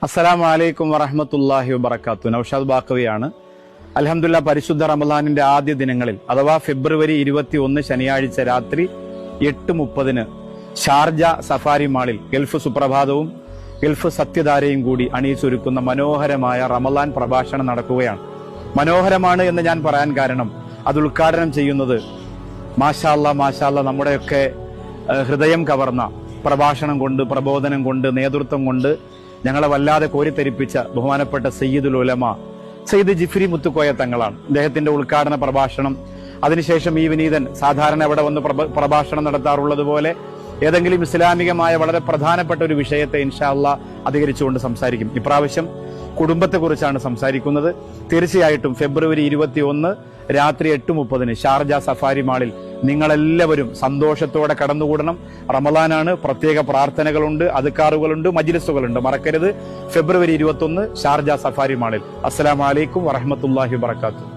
അസ്സലാമു അലൈക്കും വറഹ്മത്തുള്ളാഹി വബറകാതുഹു. നൗഷാദ് ബാഖവിയാണ്. അൽഹംദുലില്ലാഹ്, പരിശുദ്ധ റമളാനിന്റെ ആദ്യ ദിനങ്ങളിൽ അഥവാ ഫെബ്രുവരി 21 ശനിയാഴ്ച രാത്രി 8:30 ഷാർജ സഫാരി മാളിൽ ഗൾഫ് സുപ്രഭാതവും ഗൾഫ് സത്യധാരയും കൂടി അണിയിച്ചൊരുക്കുന്ന മനോഹരമായ റമളാൻ പ്രഭാഷണം നടക്കുകയാണ്. മനോഹരമാണ് എന്ന് ഞാൻ പറയാൻ കാരണം അത് ഉദ്ഘാടനം ചെയ്യുന്നത് മാഷാ അല്ലാഹ് നമ്മുടെയൊക്കെ ഹൃദയം കവർന്ന പ്രഭാഷണം കൊണ്ട്, പ്രബോധനം കൊണ്ട്, നേതൃത്വം കൊണ്ട് ഞങ്ങളെ വല്ലാതെ കോരിത്തെരിപ്പിച്ച ബഹുമാനപ്പെട്ട സയ്യിദുൽ ഉലമ സയ്യിദ് ജിഫ്രി മുത്തുക്കോയ തങ്ങളാണ്. അദ്ദേഹത്തിന്റെ ഉദ്ഘാടന പ്രഭാഷണം, അതിനുശേഷം ഈ വിനീതൻ സാധാരണ അവിടെ വന്ന് പ്രഭാഷണം നടത്താറുള്ളത് പോലെ ഏതെങ്കിലും ഇസ്ലാമികമായ വളരെ പ്രധാനപ്പെട്ട ഒരു വിഷയത്തെ ഇൻഷാ അല്ലാഹ് അധികരിച്ചുകൊണ്ട് സംസാരിക്കും. ഇപ്രാവശ്യം കുടുംബത്തെക്കുറിച്ചാണ് സംസാരിക്കുന്നത്. തീർച്ചയായിട്ടും ഫെബ്രുവരി 21 രാത്രി 8:30 ഷാർജ സഫാരി മാളിൽ നിങ്ങളെല്ലാവരും സന്തോഷത്തോടെ കടന്നുകൂടണം. റമളാനാണ്, പ്രത്യേക പ്രാർത്ഥനകളുണ്ട്, അദ്കാറുകളുണ്ട്, മജ്ലിസുകളുണ്ട്. മറക്കരുത്. ഫെബ്രുവരി 21 ഷാർജ സഫാരി മാളിൽ. അസ്സലാമു അലൈക്കും വറഹ്മത്തുള്ളാഹി വബറകാതുഹു.